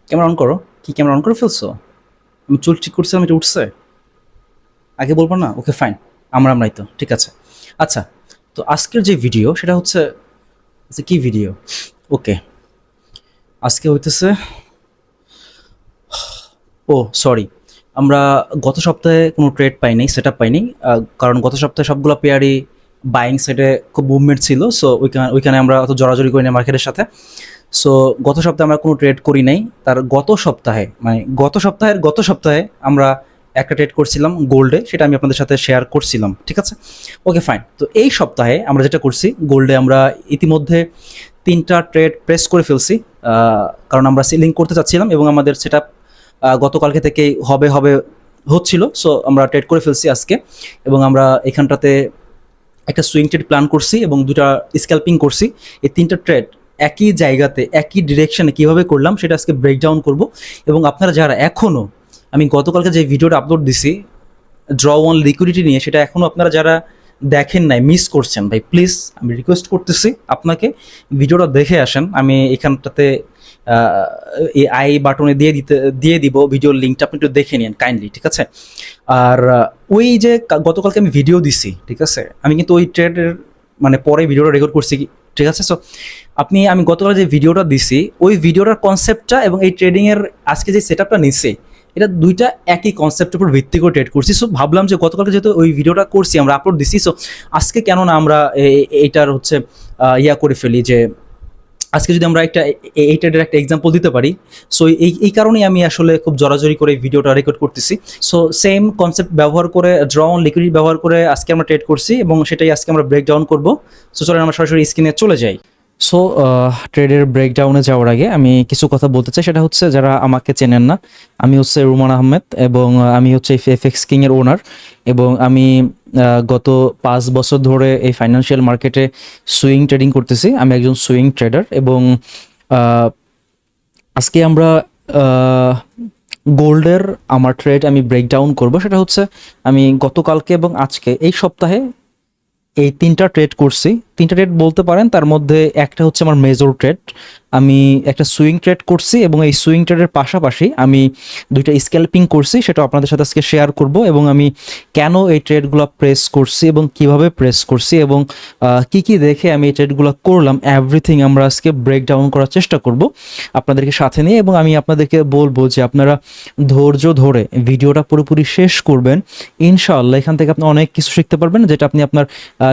Camera on করো। কি camera on করে ফেলছো? আমি চুল ঠিক করছিলাম, এটা উঠছে? আগে বলবো না? ওকে ফাইন, আমরাই তো ঠিক আছে। আচ্ছা, তো আজকের যে ভিডিও সেটা হচ্ছে, আচ্ছা কি ভিডিও? ওকে, আজকে হইতেছে, ও সরি, আমরা গত সপ্তাহে কোনো ট্রেড পাইনি, সেট আপ পাইনি, কারণ গত সপ্তাহে সবগুলো পেয়ারই বাইং সাইডে খুব মুভমেন্ট ছিল। সো ওইখানে ওইখানে আমরা অত জড়াজড়ি করি না মার্কেটের সাথে। সো গত সপ্তাহে আমরা কোনো ট্রেড করি নাই। তার গত সপ্তাহে, মানে গত সপ্তাহে আমরা একটা ট্রেড করছিলাম গোল্ডে, সেটা আমি আপনাদের সাথে শেয়ার করছিলাম, ঠিক আছে? Okay fine. তো এই সপ্তাহে আমরা যেটা করছি, গোল্ডে আমরা ইতিমধ্যে ৩টা ট্রেড প্রেস করে ফেলছি, কারণ আমরা সেলিং করতে চাচ্ছিলাম এবং আমাদের সেটা গতকালকে থেকেই হবে হবে হচ্ছিল। সো আমরা ট্রেড করে ফেলছি আজকে, এবং আমরা এখানটাতে একটা সুইং ট্রেড প্ল্যান করছি এবং দুটা স্ক্যাল্পিং করছি। এই 3টা ট্রেড একই জায়গাতে একই ডিরেকশনে কীভাবে করলাম সেটা আজকে ব্রেকডাউন করব। এবং আপনারা যারা এখনও, আমি গতকালকে যে ভিডিওটা আপলোড দিছি ড্র ওয়ান লিকুইডিটি নিয়ে, সেটা এখনও আপনারা যারা দেখেন নাই, মিস করছেন, ভাই প্লিজ আমি রিকোয়েস্ট করতেছি আপনাকে ভিডিওটা দেখে আসেন। আমি এখানটাতে এই আই বাটনে দিয়ে দিব ভিডিওর লিঙ্কটা, আপনি একটু দেখে নিন কাইন্ডলি, ঠিক আছে? আর ওই যে গতকালকে আমি ভিডিও দিছি, ঠিক আছে, আমি কিন্তু ওই ট্রেডের মানে পরে ভিডিওটা রেকর্ড করছি, ঠিক আছে? সো আমি গতকাল যে ভিডিওটা দিছি, ওই ভিডিওটার কনসেপ্টটা এবং এই ট্রেডিংয়ের আজকে যে সেট আপটা নিচ্ছে, এটা দুইটা একই কনসেপ্টের উপর ভিত্তি করে ট্রেড করছি। সো ভাবলাম যে গতকালকে যেহেতু ওই ভিডিওটা করছি, আমরা আপলোড দিছি, সো আজকে কেন না আমরা এইটার হচ্ছে ইয়া করে ফেলি, যে আজকে যদি আমরা এই ট্রেডের একটা এক্সাম্পল দিতে পারি। সো এই কারণেই আমি আসলে খুব জড়াজড়ি করে ভিডিওটা রেকর্ড করতেছি। সো সেম কনসেপ্ট ব্যবহার করে, ড্র অন লিকুইডিটি ব্যবহার করে আজকে আমরা ট্রেড করছি এবং সেটাই আজকে আমরা ব্রেকডাউন করব। সো চলেন আমরা সরাসরি স্ক্রিনে চলে যাই। সো ট্রেডের ব্রেকডাউনে যাওয়ার আগে আমি কিছু কথা বলতে চাই, সেটা হচ্ছে যারা আমাকে চেনেন না, আমি হচ্ছে রুমান আহমেদ এবং আমি হচ্ছে এফএক্স কিং এর ওনার, এবং আমি গত 5 বছর ধরে এই ফাইন্যান্সিয়াল মার্কেটে সুইং ট্রেডিং করতেছি। আমি একজন সুইং ট্রেডার এবং আহ, আজকে আমরা গোল্ডের আমার ট্রেড আমি ব্রেকডাউন করব। সেটা হচ্ছে আমি গতকালকে এবং আজকে এই সপ্তাহে এই 3টা ট্রেড করছি। 3টা ট্রেড বলতে পারেন, তার মধ্যে একটা হচ্ছে আমার মেজর ট্রেড। আমি একটা সুইং ট্রেড করছি এবং এই সুইং ট্রেডের পাশাপাশি আমি দুইটা স্ক্যাল্পিং করছি, সেটা আপনাদের সাথে আজকে শেয়ার করব। এবং আমি কেন এই ট্রেডগুলো প্রেস করছি এবং কিভাবে প্রেস করছি এবং কি কি দেখে আমি এই ট্রেডগুলো করলাম, এভরিথিং আমরা আজকে ব্রেকডাউন করার চেষ্টা করব আপনাদেরকে সাথে নিয়ে। এবং আমি আপনাদেরকে বলবো যে আপনারা ধৈর্য ধরে ভিডিওটা পুরোপুরি শেষ করবেন। ইনশাআল্লাহ এখান থেকে আপনি অনেক কিছু শিখতে পারবেন, যেটা আপনি আপনার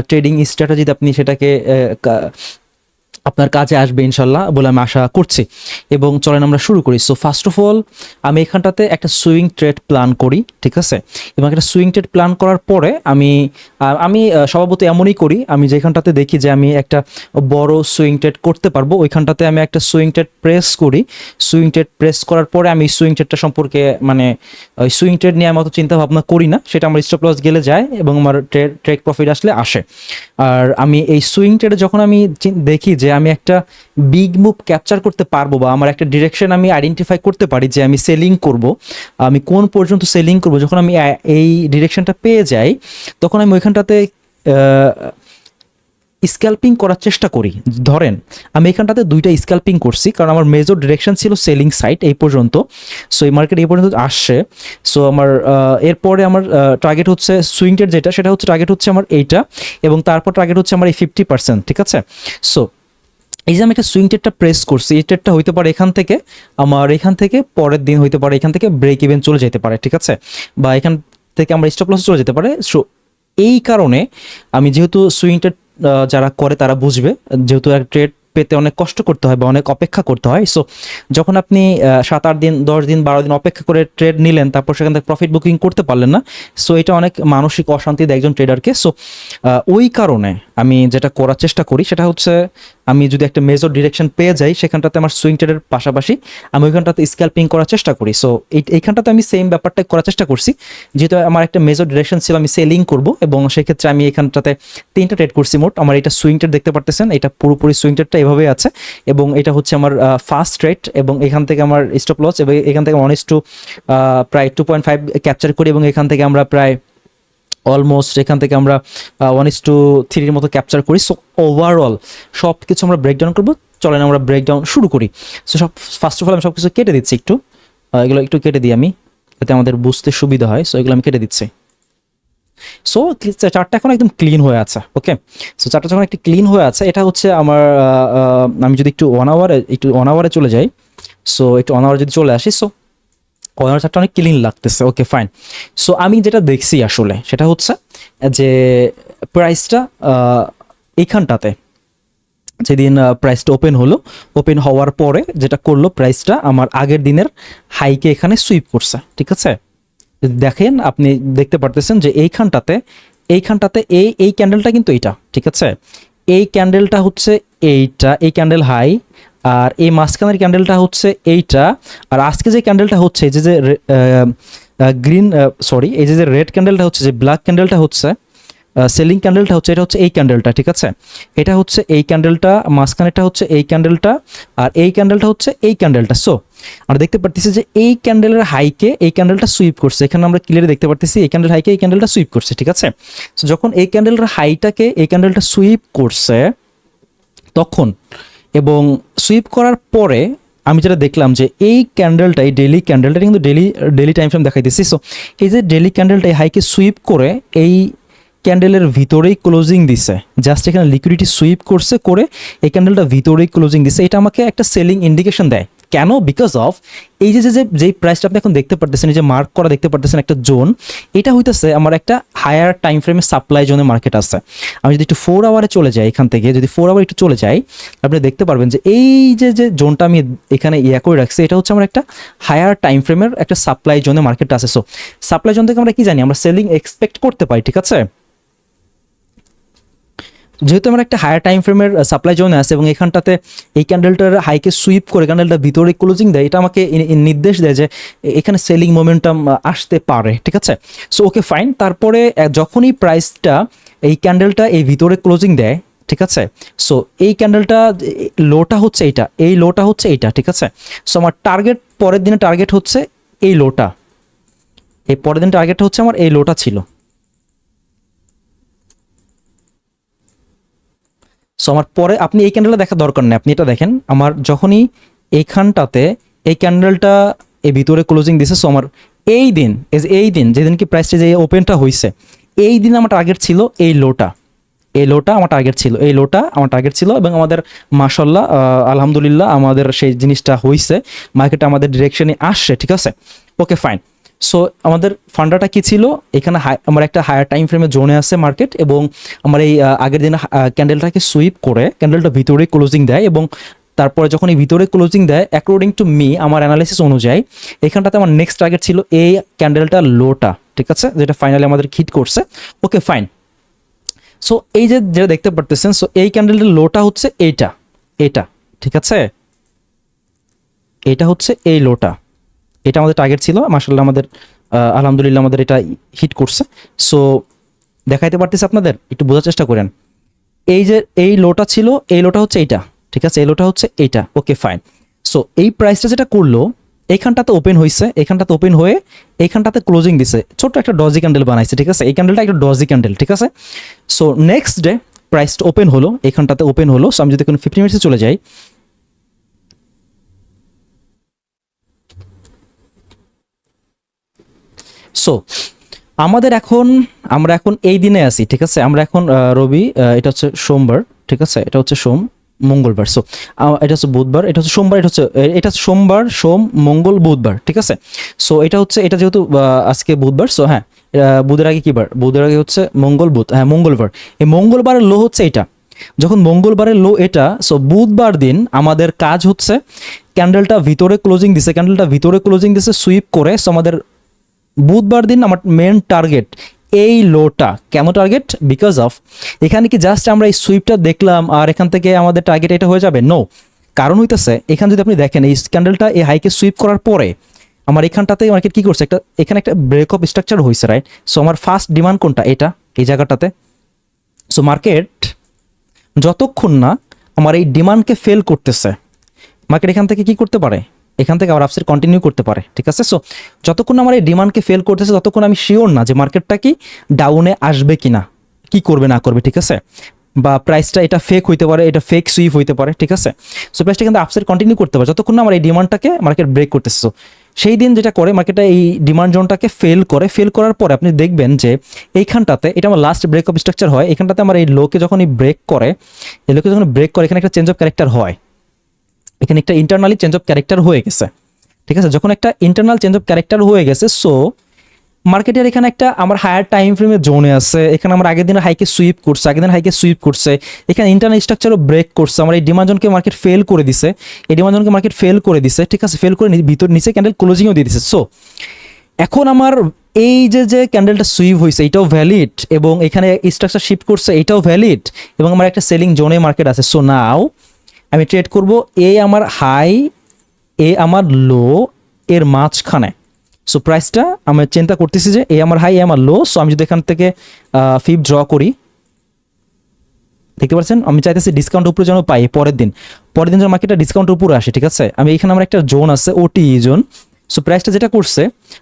ট্রেডিং স্ট্র্যাটেজিতে আপনি সেটাকে আপনার কাজে আসবে ইনশাল্লাহ বলে আমি আশা করছি। এবং চলেন আমরা শুরু করি। সো ফার্স্ট অফ অল আমি এখানটাতে একটা সুইং ট্রেড প্ল্যান করি, ঠিক আছে? এবং একটা সুইং ট্রেড প্ল্যান করার পরে আমি আমি স্বভাবত এমনই করি, আমি যেখানটাতে দেখি যে আমি একটা বড় সুইং ট্রেড করতে পারবো, ওইখানটাতে আমি একটা সুইং ট্রেড প্রেস করি। সুইং ট্রেড প্রেস করার পরে আমি সুইং ট্রেডটা সম্পর্কে মানে ওই সুইং ট্রেড নিয়ে আমি অত চিন্তা ভাবনা করি না, সেটা আমার স্টপ লস গেলে যায় এবং আমার ট্রেড প্রফিট আসলে আসে। আর আমি এই সুইং ট্রেডে যখন আমি দেখি যে আমি একটা বিগ মুভ ক্যাপচার করতে পারবো বা আমার একটা ডিরেকশন আমি আইডেন্টিফাই করতে পারি যে আমি সেলিং করব, আমি কোন পর্যন্ত সেলিং করব, যখন আমি এই ডিরেকশনটা পেয়ে যাই, তখন আমি ওইখানটাতে স্ক্যাল্পিং করার চেষ্টা করি। ধরেন আমি এখানটাতে দুইটা স্ক্যাল্পিং করছি, কারণ আমার মেজর ডিরেকশন ছিল সেলিং সাইড এই পর্যন্ত। সো এই মার্কেট এই পর্যন্ত আসছে। সো আমার এরপরে আমার টার্গেট হচ্ছে সুইংটের যেটা, সেটা হচ্ছে টার্গেট হচ্ছে আমার এইটা, এবং তারপর টার্গেট হচ্ছে আমার এই 50%, ঠিক আছে? সো এই যে আমি একটা সুইং ট্রেডটা প্রেস করছি, এই ট্রেডটা হইতে পারে এখান থেকে, আমার এখান থেকে পরের দিন হইতে পারে এখান থেকে ব্রেক ইভেন চলে যেতে পারে, ঠিক আছে? বা এখান থেকে আমরা স্টপ লস চলে যেতে পারে। সো এই কারণে আমি যেহেতু সুইং ট্রেড যারা করে তারা বুঝবে, যেহেতু এক ট্রেড পেতে অনেক কষ্ট করতে হয় বা অনেক অপেক্ষা করতে হয়। সো যখন আপনি 7-8 দিন 10 দিন 12 দিন অপেক্ষা করে ট্রেড নিলেন, তারপর সেখান থেকে প্রফিট বুকিং করতে পারলেন না, সো এটা অনেক মানসিক অশান্তি দেয় একজন ট্রেডারকে। সো ওই কারণে আমি যেটা করার চেষ্টা করি সেটা হচ্ছে, আমি যদি একটা মেজর ডিরেকশন পেয়ে যাই, সেখানটাতে আমার সুইং ট্রেডের পাশাপাশি আমি ওইখানটাতে স্ক্যাল্পিং করার চেষ্টা করি। সো এইখানটাতে আমি সেম ব্যাপারটা করার চেষ্টা করছি, যেহেতু আমার একটা মেজর ডিরেকশন ছিল আমি সেলিং করব, এবং সেক্ষেত্রে আমি এখানটাতে 3টা ট্রেড করছি মোট। আমার এটা সুইং ট্রেড দেখতে পারতেছেন, এটা পুরোপুরি সুইং ট্রেডটা এভাবে আছে, এবং এটা হচ্ছে আমার ফার্স্ট ট্রেড, এবং এখান থেকে আমার স্টপ লস, এবং এখান থেকে 1:2 প্রায় 2.5 ক্যাপচার করি, এবং এখান থেকে আমরা প্রায় অলমোস্ট এখান থেকে আমরা 1:3 মতো ক্যাপচার করি। সো ওভারঅল সব কিছু আমরা ব্রেকডাউন করবো। চলেন আমরা ব্রেকডাউন শুরু করি। সো ফার্স্ট অফ অল আমি সব কিছু কেটে দিচ্ছি একটু, এগুলো একটু কেটে দিই আমি, যাতে আমাদের বুঝতে সুবিধা হয়। সো এগুলো আমি কেটে দিচ্ছি। সো চার্টটা এখন একদম ক্লিন হয়ে আছে। ওকে, সো চার্টটা যখন একটু ক্লিন হয়ে আছে, এটা হচ্ছে আমার আমি যদি একটু 1 আওয়ারে চলে যাই, সো একটু 1 আওয়ার যদি চলে আসি, সো 1 আওয়ার চার্টটা অনেক ক্লিন লাগতেছে। Okay fine. সো আমি যেটা দেখছি আসলে সেটা হচ্ছে যে প্রাইসটা এইখানটাতে যেদিন প্রাইসটা ওপেন হওয়ার পরে যেটা করলো, প্রাইসটা আমার আগের দিনের হাইকে এখানে সুইপ করছে। ঠিক আছে, দেখেন আপনি দেখতে পারতেছেন যে এইখানটাতে এই ক্যান্ডেলটা কিন্তু এইটা। ঠিক আছে, এই ক্যান্ডেলটা হচ্ছে এইটা, এই ক্যান্ডেল হাই, আর এই মাঝখানের ক্যান্ডেলটা হচ্ছে এইটা। আর আজকে যে ক্যান্ডেলটা হচ্ছে এই যে গ্রিন সরি এই যে রেড ক্যান্ডেলটা হচ্ছে, যে ব্ল্যাক ক্যান্ডেলটা হচ্ছে সেলিং ক্যান্ডেলটা হচ্ছে, এটা হচ্ছে এই ক্যান্ডেলটা। ঠিক আছে, এটা হচ্ছে এই ক্যান্ডেলটা, মাঝখানেটা হচ্ছে এই ক্যান্ডেলটা, আর এই ক্যান্ডেলটা হচ্ছে এই ক্যান্ডেলটা। সো আমরা দেখতে পারতেছি যে এই ক্যান্ডেলের হাইকে এই ক্যান্ডেলটা সুইপ করছে। এখানে আমরা ক্লিয়ারলি দেখতে পারতেছি এই ক্যান্ডেল হাইকে এই ক্যান্ডেলটা সুইপ করছে। ঠিক আছে, সো যখন এই ক্যান্ডেলের হাইটাকে এই ক্যান্ডেলটা সুইপ করছে তখন, এবং সুইপ করার পরে আমি যেটা দেখলাম যে এই ক্যান্ডেলটা, এই ডেইলি ক্যান্ডেলটা কিন্তু ডেইলি টাইম ফ্রেম দেখাইতেছি। সো এই যে ডেইলি ক্যান্ডেলটা এই হাইকে সুইপ করে এই ক্যান্ডেলের ভিতরেই ক্লোজিং দিছে, জাস্ট এখানে লিকুইডিটি সুইপ করছে, করে এই ক্যান্ডেলটা ভিতরেই ক্লোজিং দিছে। এটা আমাকে একটা সেলিং ইন্ডিকেশন দেয়। কেন? বিকজ অফ এই যেই প্রাইসটা আপনি এখন দেখতে পারতেছেন, এই যে মার্ক করা দেখতে পারতেছেন একটা জোন, এটা হইতেছে আমার একটা হায়ার টাইম ফ্রেমে সাপ্লাই জোনে মার্কেট আছে। আমি যদি একটু 4 আওয়ারে চলে যাই, এখান থেকে যদি 4 আওয়ার একটু চলে যাই, আপনি দেখতে পারবেন যে এই যে জোনটা আমি এখানে করে রাখছি, এটা হচ্ছে আমার একটা হায়ার টাইম ফ্রেমের একটা সাপ্লাই জোনে মার্কেটটা আছে। সো সাপ্লাই জোন থেকে আমরা কি জানি? আমরা সেলিং এক্সপেক্ট করতে পারি। ঠিক আছে, যেহেতু আমার একটা হায়ার টাইম ফ্রেমের সাপ্লাই জোনে আছে এবং এখানটাতে এই ক্যান্ডেলটার হাইকে সুইপ করে ক্যান্ডেলটা ভিতরে ক্লোজিং দেয়, এটা আমাকে নির্দেশ দেয় যে এখানে সেলিং মোমেন্টাম আসতে পারে। ঠিক আছে, সো ওকে ফাইন। তারপরে যখনই প্রাইসটা এই ক্যান্ডেলটা এই ভিতরে ক্লোজিং দেয়, ঠিক আছে, সো এই ক্যান্ডেলটা লোটা হচ্ছে এইটা, এই লোটা হচ্ছে এইটা। ঠিক আছে, সো আমার টার্গেট, পরের দিনে টার্গেট হচ্ছে এই লোটা, এই পরের দিন টার্গেটটা হচ্ছে আমার এই লোটা ছিল। সো আমার পরে আপনি এই ক্যান্ডেলটা দেখার দরকার নেই, আপনি এটা দেখেন। আমার যখনই এইখানটাতে এই ক্যান্ডেলটা এই ভিতরে ক্লোজিং দিছে, সো আমার এই দিন যেদিন কি প্রাইসটা যে ওপেনটা হয়েছে, এই দিন আমার টার্গেট ছিল এই লোটা, আমার টার্গেট ছিল, এই লোটা আমার টার্গেট ছিল। এবং আমাদের মাশাআল্লাহ আলহামদুলিল্লাহ আমাদের সেই জিনিসটা হয়েছে, মার্কেটে আমাদের ডিরেকশনে আসছে। ঠিক আছে, ওকে ফাইন। সো আমাদের ফান্ডাটা কি ছিল? এখানে আমার একটা হায়ার টাইম ফ্রেমে জোনে আছে মার্কেট, এবং আমার এই আগের দিন ক্যান্ডেলটাকে সুইপ করে ক্যান্ডেলটা ভিতরে ক্লোজিং দেয়, এবং তারপরে যখন এই ভিতরে ক্লোজিং দেয়, অ্যাকর্ডিং টু মি, আমার অ্যানালাইসিস অনুযায়ী এখানটাতে আমার নেক্সট টার্গেট ছিল এই ক্যান্ডেলটা লোটা। ঠিক আছে, যেটা ফাইনালি আমাদের হিট করছে। Okay fine. সো এই যে যেটা দেখতে পারতেছেন, সো এই ক্যান্ডেলটার লোটা হচ্ছে এইটা, ঠিক আছে, এটা হচ্ছে এই লোটা, এটা আমাদের টার্গেট ছিল। মাশাআল্লাহ আমাদের আলহামদুলিল্লাহ আমাদের এটা হিট করছে। সো দেখাইতে পারতেছি আপনাদের, একটু বোঝার চেষ্টা করেন। এই যে এই লোটা ছিল, এই লোটা হচ্ছে এইটা। ঠিক আছে, এই লোটা হচ্ছে এইটা। Okay fine. সো এই প্রাইসটা যেটা করলো, এইখানটাতে ওপেন হয়েছে, এইখানটাতে ওপেন হয়ে এইখানটাতে ক্লোজিং দিছে, ছোট্ট একটা ডজি ক্যান্ডেল বানাইছে। ঠিক আছে, এই ক্যান্ডেলটা একটা ডজি ক্যান্ডেল। ঠিক আছে, সো নেক্সট ডে প্রাইসটা ওপেন হলো, এইখানটাতে ওপেন হলো। সো আমি যদি কোনো 50 মিনিটসে চলে যাই, সো আমরা এখন এই দিনে আছি। ঠিক আছে, আমরা এখন রবি, এটা হচ্ছে সোমবার। ঠিক আছে, এটা হচ্ছে মঙ্গলবার। সো এটা হচ্ছে বুধবার, এটা হচ্ছে সোমবার, এটা সোমবার, মঙ্গল, বুধবার। ঠিক আছে, সো এটা যেহেতু আজকে বুধবার, সো হ্যাঁ, বুধের আগে কি বার? বুধের আগে হচ্ছে মঙ্গল, বুধ, হ্যাঁ মঙ্গলবার। এই মঙ্গলবারের লো হচ্ছে এটা। যখন মঙ্গলবারের লো এটা, সো বুধবার দিন আমাদের কাজ হচ্ছে ক্যান্ডেলটা ভিতরে ক্লোজিং দিছে সুইপ করে। সো আমাদের বুধবার দিন আমার মেন টার্গেট এই লোটা। কেন টার্গেট? বিকজ অফ এখানে কি জাস্ট আমরা এই সুইপটা দেখলাম আর এখান থেকে আমাদের টার্গেট এটা হয়ে যাবে? নো, কারণ হইতেছে এখানে যদি আপনি দেখেন এই ক্যান্ডেলটা এই হাইকে সুইপ করার পরে আমার এখানটাতে মার্কেট কি করছে, এখানে একটা ব্রেক অফ স্ট্রাকচার হয়েছে, রাইট? সো আমার ফার্স্ট ডিমান্ড কোনটা? এটা, এই জায়গাটাতে। সো মার্কেট যতক্ষণ না আমার এই ডিমান্ডকে ফেল করতেছে, মার্কেট এখান থেকে কি করতে পারে? এখান থেকে আবার আপসাইড কন্টিনিউ করতে পারে। ঠিক আছে, সো যতক্ষণ আমার এই ডিমান্ডকে ফেল করতেছে ততক্ষণ আমি শিওর না যে মার্কেটটা কি ডাউনে আসবে কিনা, কি করবে না করবে। ঠিক আছে, বা প্রাইসটা এটা ফেক হইতে পারে, এটা ফেক সুইপ হইতে পারে, ঠিক আছে। সো প্রাইসটা কিন্তু আপসাইড কন্টিনিউ করতে পারে যতক্ষণ না আমার এই ডিমান্ডটাকে মার্কেট ব্রেক করতেছে। সো সেই দিন যেটা করে মার্কেটটা এই ডিমান্ড জোনটাকে ফেল করার পরে আপনি দেখবেন যে এইখানটাতে, এটা আমার লাস্ট ব্রেক অফ স্ট্রাকচার হয়, এখানটাতে আমার এই লোকে যখন ব্রেক করে, এই লোকে যখন ব্রেক করে এখানে একটা চেঞ্জ অফ ক্যারেক্টার হয়, এখানে একটা ইন্টারনালি চেঞ্জ অফ ক্যারেক্টার হয়ে গেছে, ঠিক আছে। যখন একটা ইন্টারনাল চেঞ্জ অফ ক্যারেক্টার হয়ে গেছে, সো মার্কেটের এখানে একটা আমার হায়ার টাইম ফ্রেমের জোনে আছে, এখানে আমার আগের দিনের হাইকে সুইপ করছে, এখানে ইন্টারনাল স্ট্রাকচারও ব্রেক করছে, আমার এই ডিমান্ড জোনকে মার্কেট ফেল করে দিছে, ঠিক আছে, ফেল করে ভিতর নিচে ক্যান্ডেল ক্লোজিংও দিয়ে দিছে। সো এখন আমার এই যে ক্যান্ডেলটা সুইপ হয়েছে এটাও ভ্যালিড, এবং এখানে স্ট্রাকচার শিফট করছে এটাও ভ্যালিড, এবং আমার একটা সেলিং জোনে মার্কেট আছে। সো নাও আমি ট্রেড করব আমার হাই, আমার লো এর মাঝখানে। সো প্রাইসটা আমি চিন্তা করতেছি যে আমার হাই, আমার লো। সো আমি যদি এখান থেকে ফিপ ড্র করি, দেখতে পাচ্ছেন আমি চাইতেছি ডিসকাউন্ট উপরে যেন পাই, পরের দিন যেন মার্কেটটা ডিসকাউন্ট উপরে আসে, ঠিক আছে। আমি এখানে আমার একটা জোন আছে, ওটি জোন। সো প্রাইসটা যেটা করছে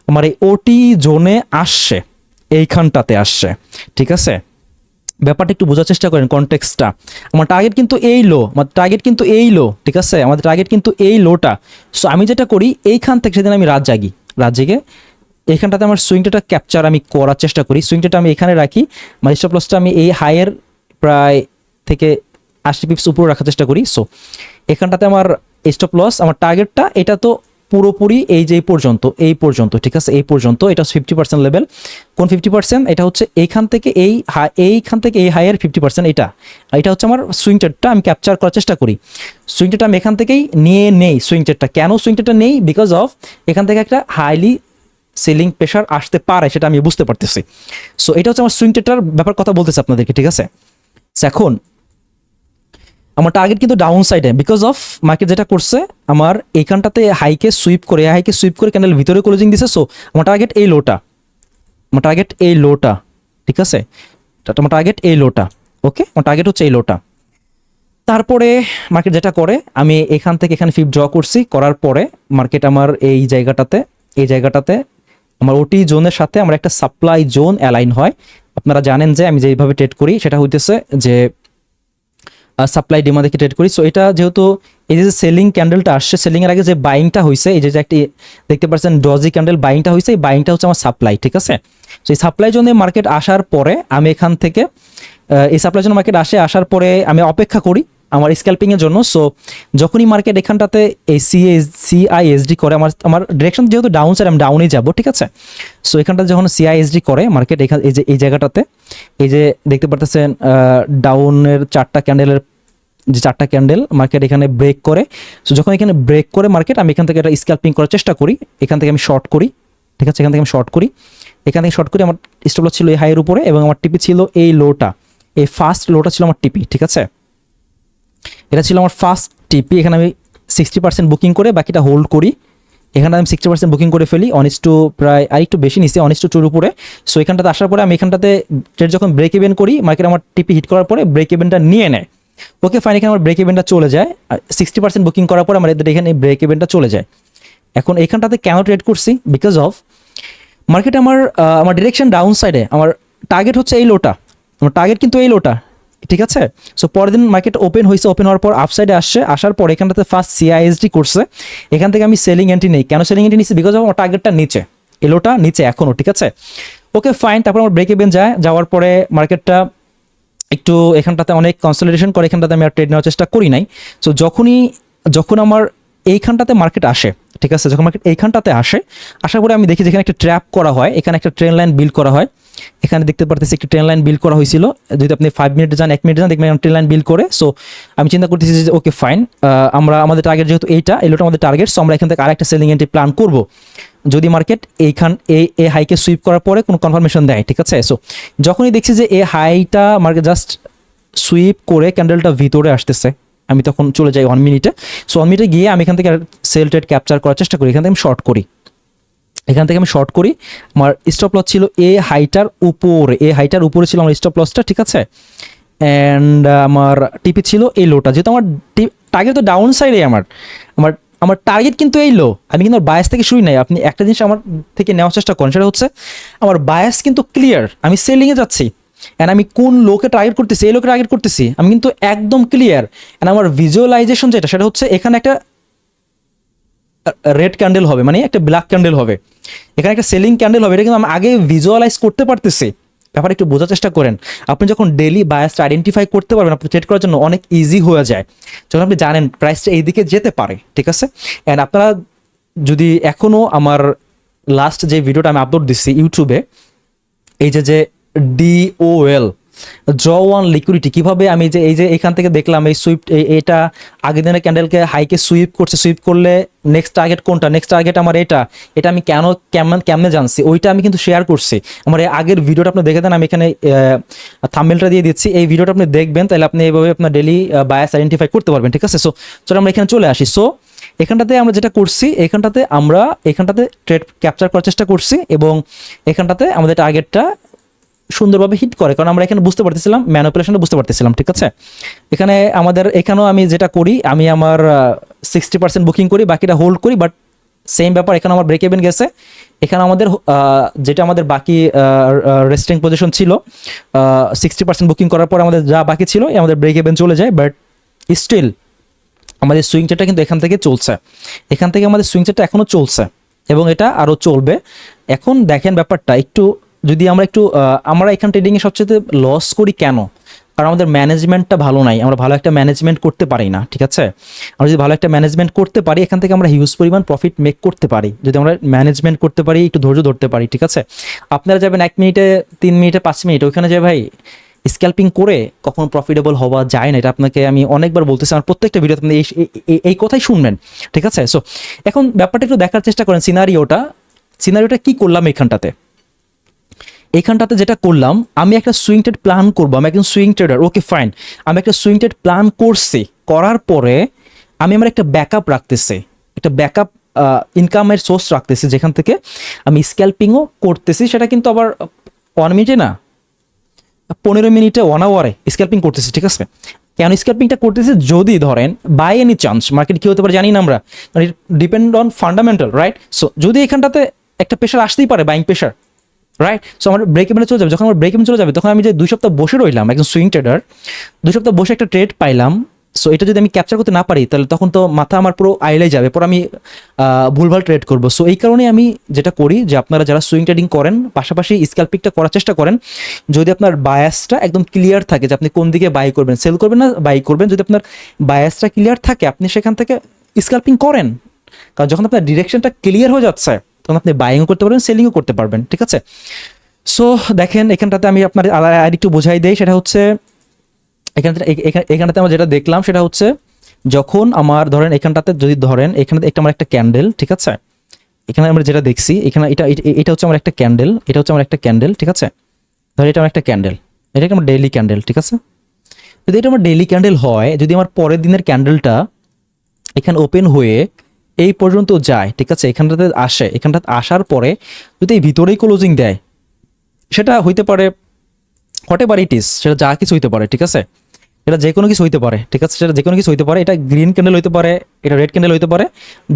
আমার এই ওটি জোনে আসছে, এইখানটাতে আসছে, ঠিক আছে। ব্যাপারটা একটু বোঝার চেষ্টা করেন কনটেক্সটটা। আমার টার্গেট কিন্তু এই লো, ঠিক আছে, আমাদের টার্গেট কিন্তু এই লোটা। সো আমি যেটা করি এইখান থেকে, সেদিন আমি রাত জেগে এইখানটাতে আমার সুইংটা ক্যাপচার আমি করার চেষ্টা করি, সুইংটা আমি এখানে রাখি, মানে স্টপ লসটা আমি এই হাইয়ের প্রায় থেকে 80 পিপস উপরে রাখার চেষ্টা করি। সো এখানটাতে আমার স্টপ লস, আমার টার্গেটটা এটা তো পুরোপুরি এই পর্যন্ত, ঠিক আছে, এই পর্যন্ত। এটা 50% লেভেল। কোন 50%? এটা হচ্ছে এইখান থেকে এই হাইয়ের 50%। এটা হচ্ছে আমার সুইং ট্রেডটা আমি ক্যাপচার করার চেষ্টা করি। সুইং ট্রেডটা আমি এখান থেকেই নিয়ে নেই। সুইং ট্রেডটা কেন নেই? বিকজ অফ এখান থেকে একটা হাইলি সেলিং প্রেশার আসতে পারে, সেটা আমি বুঝতে পারতেছি। সো এটা হচ্ছে আমার সুইং ট্রেডটার ব্যাপার কথা বলতেছে আপনাদেরকে, ঠিক আছে। এখন আমার টার্গেট কিন্তু ডাউন সাইডে, বিকজ অফ মার্কেট যেটা করছে আমার এইখানটাতে হাইকে সুইপ করে ক্যান্ডেল ভিতরে ক্লোজিং দিছে। সো আমার টার্গেট এই লোটা, ঠিক আছে, আমার টার্গেট এই লোটা, ওকে, আমার টার্গেট হচ্ছে এই লোটা। তারপরে মার্কেট যেটা করে, আমি এখান থেকে এখানে ফিপ ড্র করছি, করার পরে মার্কেট আমার এই জায়গাটাতে আমার ওটি জোনের সাথে আমার একটা সাপ্লাই জোন অ্যালাইন হয়। আপনারা জানেন যে আমি যেভাবে ট্রেড করি সেটা হইতেছে যে সাপ্লাই ডিমান্ড দেখে ট্রেড করি। সো এটা যেহেতু এই যে সেলিং ক্যান্ডেলটা আসছে, সেলিং এর আগে যে বাইংটা হয়েছে, এই যে একটি দেখতে পাচ্ছেন ডজি ক্যান্ডেল বাইংটা হয়েছে, এই বাইংটা হচ্ছে আমার সাপ্লাই, ঠিক আছে। সো এই সাপ্লাই জোনে মার্কেট আসার পরে আমি এখান থেকে এই সাপ্লাই জোনে মার্কেট আসার পরে আমি অপেক্ষা করি আমার স্ক্যাল্পিং এর জন্য। সো যখনই মার্কেট এখানটাতে এই সিআইএসডি করে, আমার ডিরেকশন যেহেতু ডাউন সাইড, আমি ডাউনেই যাব, ঠিক আছে। সো এখানটা যখন সিআইএসডি করে মার্কেট, এই জায়গাটাতে এই যে দেখতে পারতেছেন ডাউনের চারটা ক্যান্ডেল মার্কেট এখানে ব্রেক করে। সো যখন এখানে ব্রেক করে মার্কেট, আমি এখান থেকে একটা স্ক্যাল্পিং করার চেষ্টা করি, এখান থেকে আমি শর্ট করি, ঠিক আছে, এখান থেকে শর্ট করি। আমার স্টপ লস ছিল এই হাইয়ের উপরে, এবং আমার টিপি ছিল এই লোটা, এই ফার্স্ট লোটা ছিল আমার টিপি, ঠিক আছে, এটা ছিল আমার ফার্স্ট টিপি। এখানে আমি 60% বুকিং করে বাকিটা হোল্ড করি। এখানটা আমি 60% বুকিং করে ফেলি, প্রায় আর একটু বেশি নিচ্ছি, 1:2 উপরে। সো এখানটাতে আসার পরে আমি এখানটাতে ট্রেড যখন ব্রেক ইভেন করি, মার্কেট আমার টিপি হিট করার পরে ব্রেক ইভেনটা নিয়ে নেয়, ওকে ফাইন। এখানে আমার ব্রেক ইভেনটা চলে যায়, 60% বুকিং করার পরে আমার এখানে ব্রেক ইভেনটা চলে যায়। এখন এখানটাতে কেন ট্রেড করছি? বিকজ অফ মার্কেট আমার ডিরেকশন ডাউন সাইডে, আমার টার্গেট হচ্ছে এই লোটা, আমার টার্গেট কিন্তু এই লোটা, ঠিক আছে। সো পরের দিন মার্কেট ওপেন হওয়ার পর আপসাইডে আসার পর এখানটাতে ফার্স্ট সিআইএসডি করছে, এখান থেকে আমি সেলিং এন্ট্রি নেই। কেন সেলিং এন্ট্রি নিচ্ছি? বিকজ আমার টার্গেটটা নিচে, এলোটা নিচে এখনো, ঠিক আছে, ওকে ফাইন। তারপর আমার ব্রেক ইভেন যাওয়ার পরে মার্কেটটা একটু এখানটাতে অনেক কনসলিডেশন করে, এখানটাতে আমি আর ট্রেড নেওয়ার চেষ্টা করি নাই। সো যখন আমার এইখানটাতে মার্কেট আসে, ঠিক আছে, যখন মার্কেট এইখানটাতে আসার পরে আমি দেখি যেখানে একটা ট্র্যাপ করা হয়, এখানে একটা ট্রেন লাইন বিল্ড করা হয়, এখানে দেখতে পারতেছি একটা ট্রেন লাইন বিল্ড করা হয়েছিল। যদি আপনি 5 মিনিট যান, 1 মিনিট যান, দেখবেন ট্রেন লাইন বিল্ড করে। সো আমি চিন্তা করতেছি যে ওকে ফাইন, আমাদের টার্গেট যেহেতু এলোটা আমাদের টার্গেট, সো আমরা এখান থেকে আরেকটা সেলিং এন্ট্রি প্ল্যান করব যদি মার্কেট এই হাইকে সুইপ করার পরে কোনো কনফার্মেশন দেয়, ঠিক আছে। সো যখনই দেখছি যে এই হাইটা মার্কেট জাস্ট সুইপ করে ক্যান্ডেলটা ভিতরে আসতেছে, আমি তখন চলে যাই 1 মিনিটে। সো 1 মিনিটে গিয়ে আমি এখান থেকে সেল ট্রেড ক্যাপচার করার চেষ্টা করি, এখান থেকে আমি শর্ট করি। আমার স্টপ লস ছিল এই হাইটার উপরে ছিল আমার স্টপ লসটা, ঠিক আছে। অ্যান্ড আমার টিপি ছিল এই লোটা, যেহেতু আমার টার্গেট তো ডাউন সাইডে, আমার টার্গেট কিন্তু এই লো। আমি কিন্তু বায়াস থেকে শুই নাই। আপনি একটা জিনিস আমার থেকে নেওয়ার চেষ্টা করেন, সেটা হচ্ছে আমার বায়াস কিন্তু ক্লিয়ার, আমি সেলিংয়ে যাচ্ছি। অ্যান্ড আমি কোন লোকে টার্গেট করতেছি, এই লোকে টার্গেট করতেছি আমি কিন্তু একদম ক্লিয়ার। অ্যান্ড আমার ভিজুয়ালাইজেশন যেটা সেটা হচ্ছে এখানে একটা রেড ক্যান্ডেল হবে, মানে একটা ব্ল্যাক ক্যান্ডেল হবে, এখানে একটা সেলিং ক্যান্ডেল হবে, এটা কিন্তু আমি আগে ভিজুয়ালাইজ করতে পারতেছি। ব্যাপারটা একটু বোঝার চেষ্টা করেন। আপনি যখন ডেইলি বায়াসটা আইডেন্টিফাই করতে পারবেন, আপনি ট্রেড করার জন্য অনেক ইজি হয়ে যায়, যখন আপনি জানেন প্রাইসটা এই দিকে যেতে পারে, ঠিক আছে। অ্যান্ড আপনারা যদি এখনও আমার লাস্ট যে ভিডিওটা আমি আপলোড দিচ্ছি ইউটিউবে, এই যে ডিওএল ড্র ওয়ান লিকুইডিটি, কীভাবে আমি যে এই যে এখান থেকে দেখলাম এই সুইপ, এটা আগের দিনের ক্যান্ডেলকে হাইকে সুইপ করছে, সুইপ করলে নেক্সট টার্গেট কোনটা, নেক্সট টার্গেট আমার এটা আমি কেমনে জানছি, ওইটা আমি কিন্তু শেয়ার করছি আমার এই আগের ভিডিওটা আপনি দেখে দেন, আমি এখানে থাম্বনেলটা দিয়ে দিচ্ছি, এই ভিডিওটা আপনি দেখবেন, তাহলে আপনি এইভাবে আপনার ডেইলি বায়াস আইডেন্টিফাই করতে পারবেন, ঠিক আছে। সো চলো আমরা এখানে চলে আসি। সো এখানটাতে আমরা যেটা করছি, এখানটাতে ট্রেড ক্যাপচার করার চেষ্টা করছি, এবং এখানটাতে আমাদের টার্গেটটা সুন্দরভাবে হিট করে, কারণ আমরা এখানে বুঝতে পারতেছিলাম, ম্যানিপুলেশনটা বুঝতে পারতেছিলাম, ঠিক আছে। এখানেও আমি যেটা করি, আমি আমার 60% বুকিং করি, বাকিটা হোল্ড করি, বাট সেম ব্যাপার এখানে আমার ব্রেক ইভেন গেছে, এখানে আমাদের যেটা আমাদের বাকি রেস্টিং পজিশন ছিল 60% বুকিং করার পর আমাদের যা বাকি ছিল আমাদের ব্রেক ইভেন চলে যায়, বাট স্টিল আমাদের সুইং ট্রেডটা কিন্তু এখান থেকে চলছে, এখান থেকে আমাদের সুইং ট্রেডটা এখনও চলছে এবং এটা আরও চলবে। এখন দেখেন ব্যাপারটা একটু, যদি আমরা এখান ট্রেডিংয়ে সবচেয়ে লস করি কেন? কারণ আমাদের ম্যানেজমেন্টটা ভালো নাই, আমরা ভালো একটা ম্যানেজমেন্ট করতে পারি না, ঠিক আছে। আমরা যদি ভালো একটা ম্যানেজমেন্ট করতে পারি, এখান থেকে আমরা হিউজ পরিমাণ প্রফিট মেক করতে পারি, যদি আমরা ম্যানেজমেন্ট করতে পারি, একটু ধৈর্য ধরতে পারি, ঠিক আছে। আপনারা যাবেন 1 মিনিটে, 3 মিনিটে, 5 মিনিট, ওইখানে যে ভাই স্ক্যাল্পিং করে কখনো প্রফিটেবল হওয়া যায় না, এটা আপনাকে আমি অনেকবার বলতেছি, আমার প্রত্যেকটা ভিডিওতে আপনি এই কথাই শুনবেন, ঠিক আছে। সো এখন ব্যাপারটা একটু দেখার চেষ্টা করেন, সিনারিওটা কি করলাম এখানটাতে যেটা করলাম, আমি একটা সুইং ট্রেড প্ল্যান করবো, আমি একজন সুইং ট্রেডার, ওকে ফাইন, আমি একটা সুইং ট্রেড প্ল্যান করছি, করার পরে আমি আমার একটা ব্যাকআপ রাখতেছি, একটা ব্যাকআপ ইনকামের সোর্স রাখতেছি, যেখান থেকে আমি স্ক্যাল্পিংও করতেছি, সেটা কিন্তু আবার 1 মিনিটে না, 15 মিনিটে, 1 আওয়ারে স্ক্যাল্পিং করতেছি, ঠিক আছে। কেন স্ক্যাল্পিংটা করতেছি? যদি ধরেন বাই এনি চান্স মার্কেট কী হতে পারে জানি না আমরা, মানে depend on fundamental, right. So যদি এখানটাতে একটা প্রেশার আসতেই পারে, বাইং প্রেশার, রাইট। সো আমার ব্রেক ইভেনে চলে যাবে, যখন আমার ব্রেক ইভেন চলে যাবে, তখন আমি যে 2 সপ্তাহ বসে রইলাম, একজন সুইং ট্রেডার 2 সপ্তাহ বসে একটা ট্রেড পাইলাম, সো এটা যদি আমি ক্যাপচার করতে না পারি, তাহলে তখন তো মাথা আমার পুরো আইলাই যাবে, পর আমি ভুলভাল ট্রেড করবো। সো এই কারণে আমি যেটা করি, যে আপনারা যারা সুইং ট্রেডিং করেন, পাশাপাশি স্ক্যাল্পিংটা করার চেষ্টা করেন, যদি আপনার বায়াসটা একদম ক্লিয়ার থাকে যে আপনি কোন দিকে বাই করবেন, সেল করবেন না বাই করবেন, যদি আপনার বায়াসটা ক্লিয়ার থাকে, আপনি সেখান থেকে স্ক্যাল্পিং করেন, কারণ যখন আপনার ডিরেকশনটা ক্লিয়ার হয়ে যাচ্ছে, তখন আপনি বাইংও করতে পারবেন, সেলিংও করতে পারবেন, ঠিক আছে। সো দেখেন এখানটাতে আমি আপনার আর একটু বোঝাই দেই, সেটা হচ্ছে এখানটাতে আমরা যেটা দেখলাম সেটা হচ্ছে, যখন আমার ধরেন এখানটাতে যদি ধরেন এখানে আমার একটা ক্যান্ডেল, ঠিক আছে, এখানে আমরা যেটা দেখছি, এখানে এটা হচ্ছে আমার একটা ক্যান্ডেল, এটা হচ্ছে আমার একটা ক্যান্ডেল, ঠিক আছে। ধরেন এটা আমার একটা ক্যান্ডেল, এটা আমার ডেইলি ক্যান্ডেল, ঠিক আছে। যদি এটা আমার ডেইলি ক্যান্ডেল হয়, যদি আমার পরের দিনের ক্যান্ডেলটা এখানে ওপেন হয়ে এই পর্যন্ত যায়, ঠিক আছে, এখানটাতে আসার পরে যদি এই ভিতরেই ক্লোজিং দেয়, সেটা হইতে পারে হোয়াটএভার ইট ইজ, সেটা যা কিছু হইতে পারে, ঠিক আছে, এটা যে কোনো কিছু হইতে পারে, ঠিক আছে, সেটা যে কোনো কিছু হইতে পারে, এটা গ্রিন ক্যান্ডেল হইতে পারে, এটা রেড ক্যান্ডেল হইতে পারে,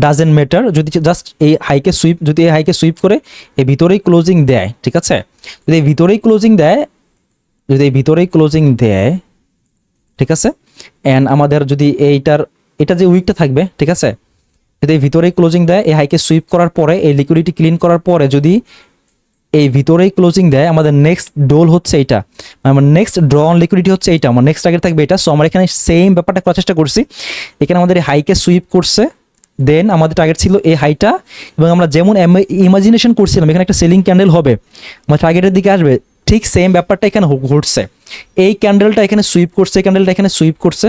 ডাজেন্ট ম্যাটার, যদি জাস্ট এই হাইকে সুইপ করে এই ভিতরেই ক্লোজিং দেয়, ঠিক আছে, যদি এই ভিতরেই ক্লোজিং দেয়, ঠিক আছে। অ্যান্ড আমাদের যদি এটা যে উইকটা থাকবে, ঠিক আছে, যদি এই ভিতরেই ক্লোজিং দেয়, এই হাইকে সুইপ করার পরে, এই লিকুইডিটি ক্লিন করার পরে যদি এই ভিতরেই ক্লোজিং দেয়, আমাদের নেক্সট ডোল হচ্ছে এইটা, আমার নেক্সট ড্র অন লিকুইডিটি হচ্ছে এইটা, আমার নেক্সট টার্গেট থাকবে এটা। সো আমরা এখানে সেম ব্যাপারটা করার চেষ্টা করছি, এখানে আমাদের এই হাইকে সুইপ করছে, দেন আমাদের টার্গেট ছিল এই হাইটা, এবং আমরা যেমন ইমাজিনেশন করছিলাম এখানে একটা সেলিং ক্যান্ডেল হবে, আমার টার্গেটের দিকে আসবে, ঠিক সেম ব্যাপারটা এখানে ঘটছে, এই ক্যান্ডেলটা এখানে সুইপ করছে,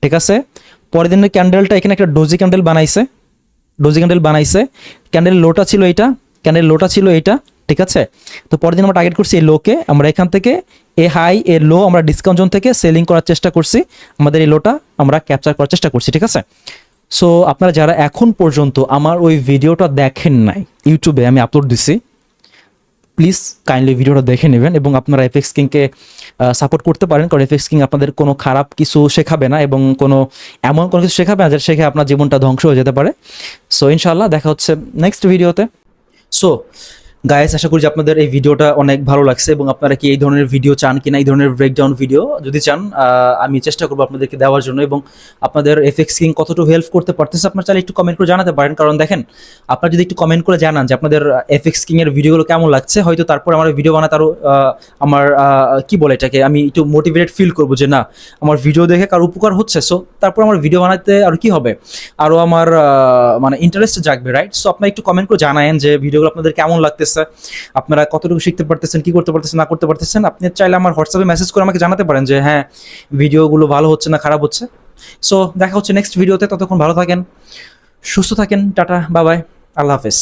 ঠিক আছে। পরের দিনের ক্যান্ডেলটা এখানে একটা ডোজি ক্যান্ডেল বানাইছে, ক্যান্ডেল লোটা ছিল এইটা, ঠিক আছে। তো পরের দিন আমরা টার্গেট করছি এই লোকে, আমরা এখান থেকে এ হাই এ লো আমরা ডিসকাউন্ট জোন থেকে সেলিং করার চেষ্টা করছি, আমাদের এই লোটা আমরা ক্যাপচার করার চেষ্টা করছি, ঠিক আছে। সো আপনারা যারা এখন পর্যন্ত আমার ওই ভিডিওটা দেখেন নাই, ইউটিউবে আমি আপলোড দিছি, প্লিজ কাইন্ডলি ভিডিওটা দেখে নেবেন, এবং আপনারা এফএক্স কিংকে সাপোর্ট করতে পারেন, কারণ এফএক্স কিং আপনাদের কোনো খারাপ কিছু শেখাবে না, এবং এমন কোনো কিছু শেখাবে না যেটা শেখে আপনার জীবনটা ধ্বংস হয়ে যেতে পারে। সো ইনশাআল্লাহ দেখা হচ্ছে নেক্সট ভিডিওতে। সো গাইস, আশা করি যে আপনাদের এই ভিডিওটা অনেক ভালো লাগছে এবং আপনারা কি এই ধরনের ভিডিও চান কিনা, এই ধরনের ব্রেকডাউন ভিডিও যদি চান আমি চেষ্টা করবো আপনাদেরকে দেওয়ার জন্য, এবং আপনাদের এফএক্স কিং কতটুকু হেল্প করতে পারতেছে আপনারা চাইলে একটু কমেন্ট করে জানাতে পারেন। কারণ দেখেন, আপনারা যদি একটু কমেন্ট করে জানান যে আপনাদের এফএক্স কিং এর ভিডিওগুলো কেমন লাগছে, হয়তো তারপর আমার ভিডিও বানাতে আরও আমার কি বলে এটাকে, আমি একটু মোটিভেটেড ফিল করবো যে না, আমার ভিডিও দেখে কারো উপকার হচ্ছে, সো তারপর আমার ভিডিও বানাতে আর কি হবে, আরও আমার মানে ইন্টারেস্ট জাগবে, রাইট? সো আপনারা একটু কমেন্ট করে জানায়েন যে ভিডিওগুলো আপনাদের কেমন লাগতেছে, আপনারা কতটুকু শিখতে পারতেছেন, কি করতে পারতেছেন, না করতে পারতেছেন। আপনি চাইলে আমার হোয়াটসঅ্যাপে মেসেজ করে আমাকে জানাতে পারেন যে হ্যাঁ, ভিডিওগুলো ভালো হচ্ছে না খারাপ হচ্ছে। সো দেখা হচ্ছে নেক্সট ভিডিওতে, ততক্ষণ ভালো থাকেন, সুস্থ থাকেন, টাটা, বাই বাই, আল্লাহ হাফেজ।